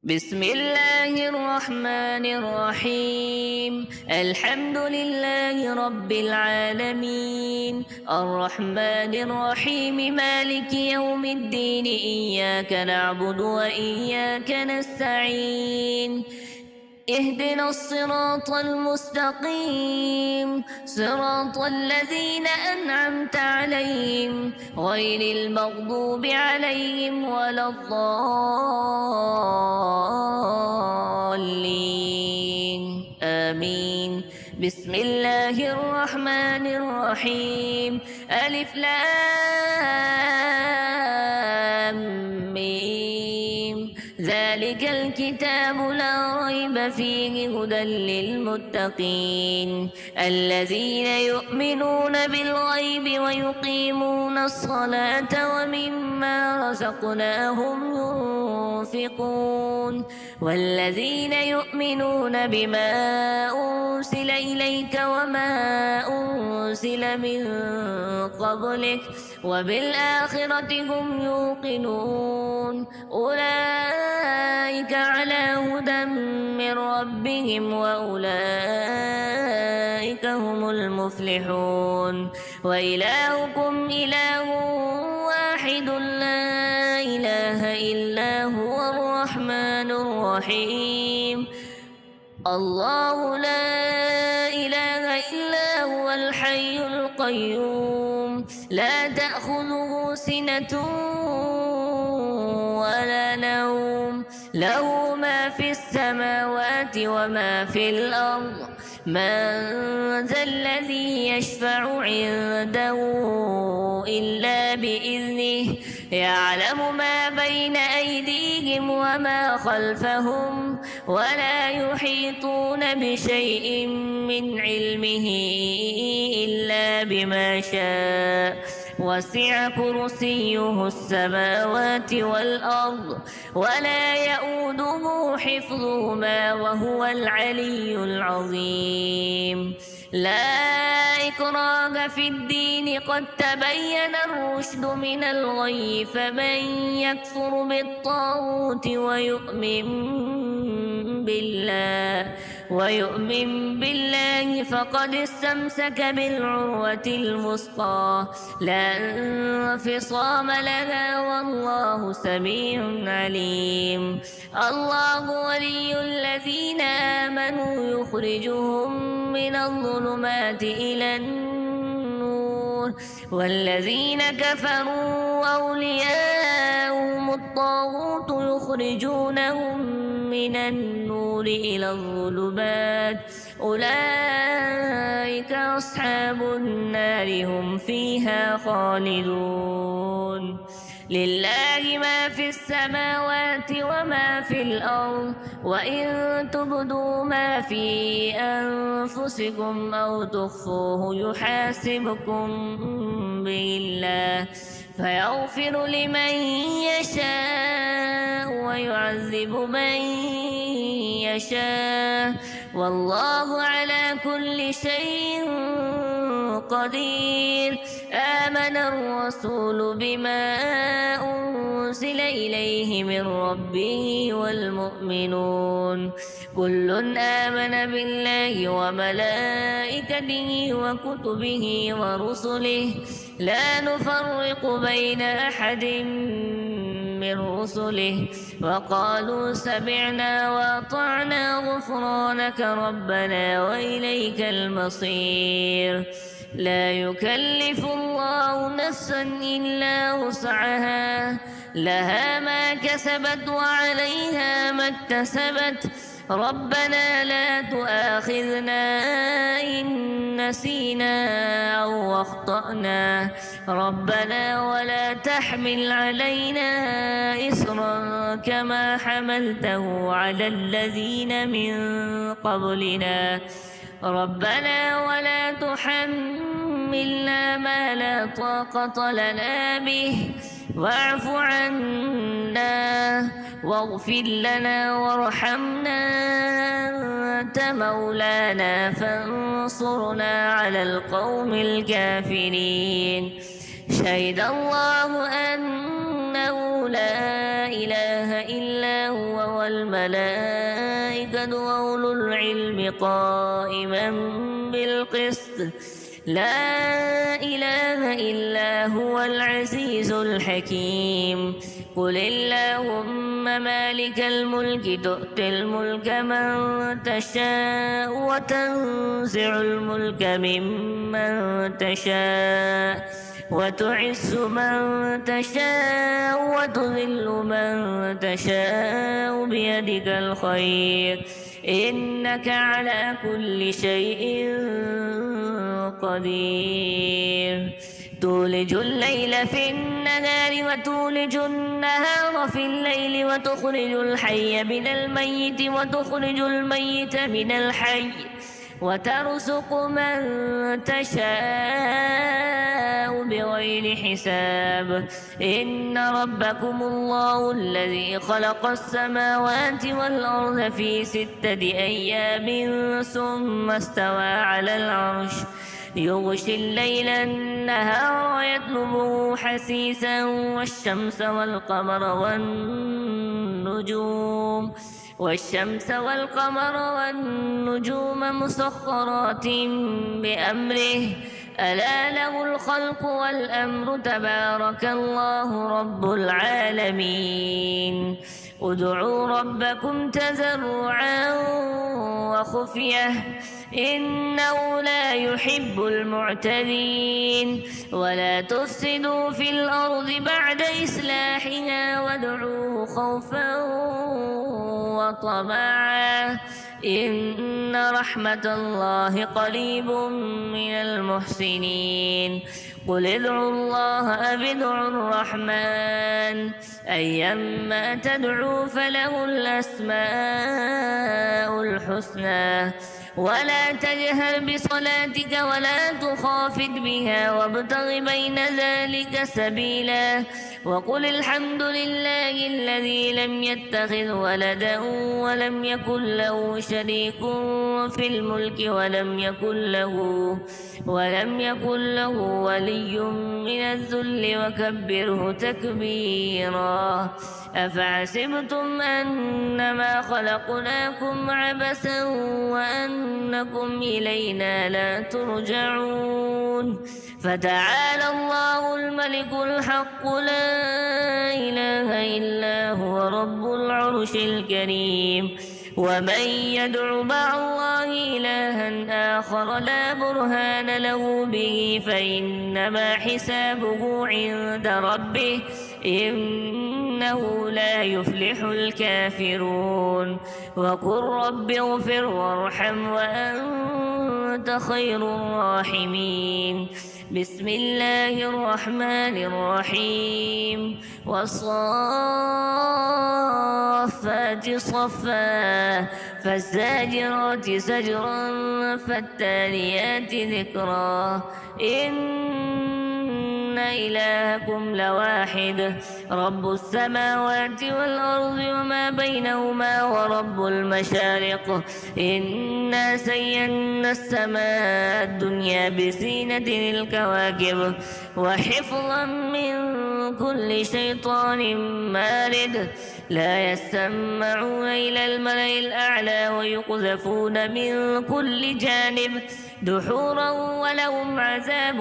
بسم الله الرحمن الرحيم. الحمد لله رب العالمين، الرحمن الرحيم، مالك يوم الدين، إياك نعبد وإياك نستعين. اهدنا الصراط المستقيم، صراط الذين أنعمت عليهم غير المغضوب عليهم ولا الضالين، آمين. بسم الله الرحمن الرحيم. ألف لام ميم. ذلك الكتاب لا ريب فيه هدى للمتقين الذين يؤمنون بالغيب ويقيمون الصلاة ومما رزقناهم ينفقون والذين يؤمنون بما أنزل إليك وما أنزل من قبلك وبالآخرة هم يوقنون أولئك على هدى من ربهم وأولئك هم المفلحون. وإلهكم إله واحد لا إله إلا هو الرحمن الرحيم. الله لا إله إلا هو الحي القيوم لا تأخذه سنة ولا نوم له ما في السماوات وما في الأرض. من ذا الذي يشفع عنده إلا بإذنه يعلم ما بين أيديهم وما خلفهم ولا يحيطون بشيء من علمه إلا بما شاء وسع كرسيه السماوات والأرض ولا يؤوده حفظهما وهو العلي العظيم. لا إكراه في الدين قد تبين الرشد من الغي فمن يكفر بالطاغوت ويؤمن بالله فقد استمسك بالعروة الوثقى لا انفصام لها والله سميع عليم. الله ولي الذين آمنوا يخرجهم من الظلمات إلى النور والذين كفروا أولياءهم الطاغوت يخرجونهم من النور إلى الظلمات أولئك أصحاب النار هم فيها خالدون. لله ما في السماوات وما في الأرض وإن تبدوا ما في أنفسكم أو تخفوه يحاسبكم به الله فيغفر لمن يشاء ويعذب من يشاء والله على كل شيء قدير. آمن الرسول بما أنزل إليه من ربه والمؤمنون كل آمن بالله وملائكته وكتبه ورسله لا نفرق بين أحد من رسله وقالوا سمعنا وأطعنا غفرانك ربنا وإليك المصير. لا يكلف الله نفسا إلا وسعها لها ما كسبت وعليها ما اكتسبت ربنا لا تؤاخذنا إن نسينا أو أخطأنا ربنا ولا تحمل علينا إصرا كما حملته على الذين من قبلنا ربنا ولا تحملنا ما لا طاقة لنا به واعف عنا واغفر لنا وارحمنا أنت مولانا فانصرنا على القوم الكافرين. شهد الله أنه لا إله إلا هو والملائكة وأولو العلم قائما بالقسط لا إله إلا هو العزيز الحكيم قل اللهم مالك الملك تؤتي الملك من تشاء وتنزع الملك ممن تشاء وتعز من تشاء وتذل من تشاء بيدك الخير إنك على كل شيء قدير تولج الليل في النهار وتولج النهار في الليل وتخرج الحي من الميت وتخرج الميت من الحي وترزق من تشاء بغير حساب إن ربكم الله الذي خلق السماوات والأرض في 6 أيام ثم استوى على العرش يغشي الليل النهار يطلبه حثيثا والشمس والقمر والنجوم مسخرات بأمره ألا له الخلق والأمر تبارك الله رب العالمين ادعوا ربكم تضرعا وخفية إنه لا يحب المعتدين ولا تفسدوا في الأرض بعد إصلاحها وادعوه خوفا وطمعا إن رحمة الله قريب من المحسنين قل ادعوا الله أو ادعوا الرحمن أيما تدعوا فله الأسماء الحسنى ولا تجهر بصلاتك ولا تخافت بها وابتغ بين ذلك سبيلا وقل الحمد لله الذي لم يتخذ ولدا ولم يكن له شريك في الملك ولم يكن له ولي من الذل وكبره تكبيرا أفحسبتم أنما خلقناكم عبثا وأنكم إلينا لا ترجعون فتعالى الله الملك الحق لا إله إلا هو رب العرش الكريم ومن يدع مع الله إلها آخر لا برهان له به فإنما حسابه عند ربه إنه لا يفلح الكافرون وقل رب اغفر وارحم وأنت خير الراحمين بسم الله الرحمن الرحيم والصافات صفا فالزاجرات زجرا فالتاليات ذكرا إن إلهكم لواحد رب السماوات والأرض وما بينهما ورب المشارق إنا زينا السماء الدنيا بزينة الكواكب وحفظا من كل شيطان مارد لا يسمعون إلى الملأ الأعلى ويقذفون من كل جانب دحورا ولهم عذاب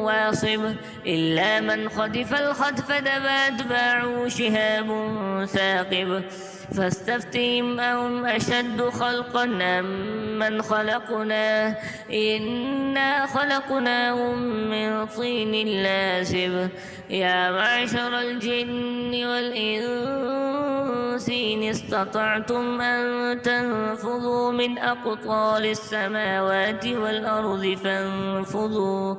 واصب إلا من خطف الخطفة فأتباعه شهاب ثاقب فاستفتهم أهم أشد خلقا أم من خلقنا إنا خلقناهم من طين لازب يا معشر الجن والإنس إن استطعتم أن تنفذوا من أقطار السماوات والأرض فانفذوا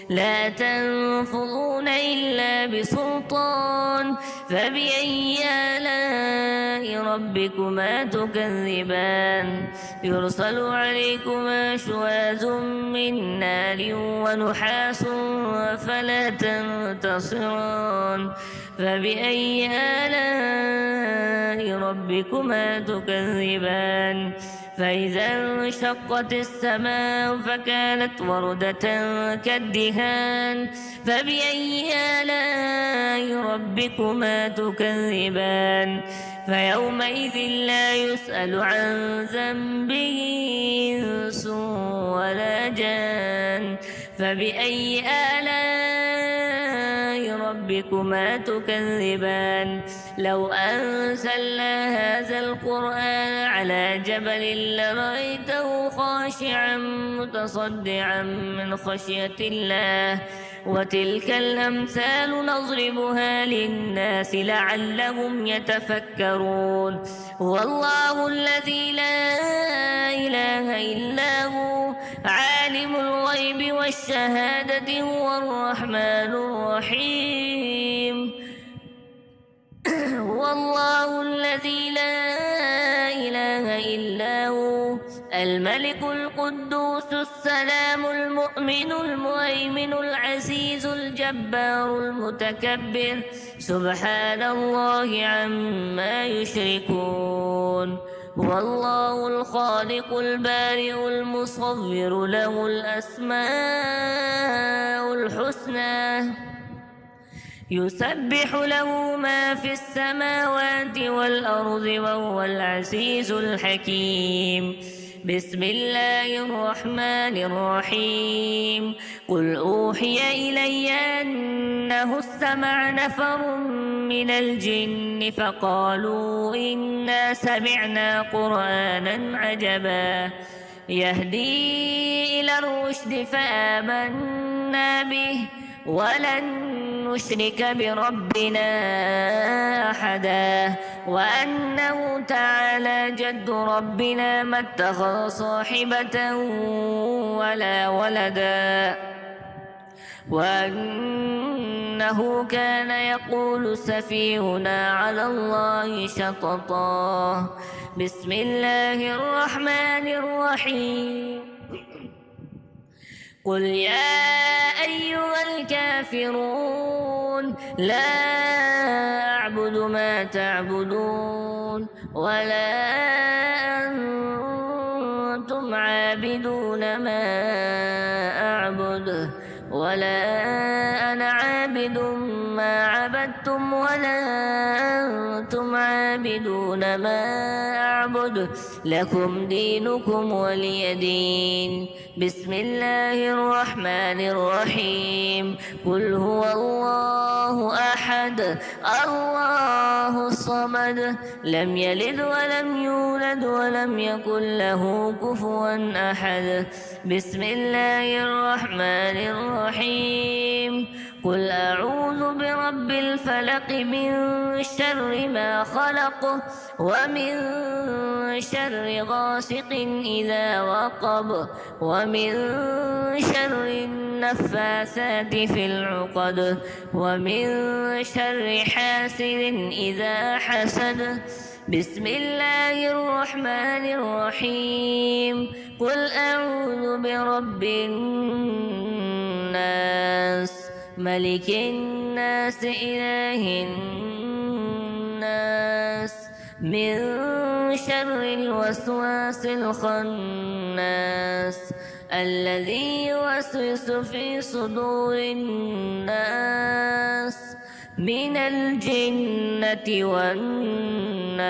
لا تنفذون إلا بسلطان فبأي آلاء ربكما تكذبان يرسل عليكما شواذ من نار ونحاس فلا تنتصران فبأي آلاء ربكما تكذبان فإذا انشقت السماء فكانت وردة كالدهان فبأي آلاء ربكما تكذبان فيومئذ لا يسأل عن ذنبه إنس ولا جان. فبأي آلاء ربكما تكذبان؟ لو أنزلنا هذا القرآن على جبل لرأيته خاشعا متصدعا من خشية الله. وتلك الأمثال نضربها للناس لعلهم يتفكرون. والله الذي لا إله إلا هو عالم الغيب والشهادة هو الرحمن الرحيم. والله الذي لا إله إلا هو الملك القدوس السلام المؤمن المهيمن العزيز الجبار المتكبر سبحان الله عما يشركون. هو الله الخالق البارئ المصور له الأسماء الحسنى يسبح له ما في السماوات والأرض وهو العزيز الحكيم. بسم الله الرحمن الرحيم. قل أوحي إلي أنه استمع نفر من الجن فقالوا إنا سمعنا قرآنا عجبا يهدي إلى الرشد فآمنا به ولن نشرك بربنا أحدا. وأنه تعالى جد ربنا ما اتخذ صاحبة ولا ولدا وأنه كان يقول سفيهنا على الله شططا. بسم الله الرحمن الرحيم. قل يا أيها الكافرون لا أعبد ما تعبدون ولا أنتم عابدون ما أعبد ولا أنا عابد ما عبدتم ولا أنتم عابدون ما أعبد لكم دينكم ولي دين. بسم الله الرحمن الرحيم. قل هو الله أحد الله الصمد لم يلد ولم يولد ولم يكن له كفوا أحد. بسم الله الرحمن الرحيم. قل أعوذ برب الفلق من شر ما خلق ومن شر غاسق إذا وقب ومن شر النفاثات في العقد ومن شر حاسد إذا حسد. بسم الله الرحمن الرحيم. قل أعوذ برب الناس ملك الناس إله الناس من شر الوسواس الخناس الذي يوسوس في صدور الناس من الجنة والناس.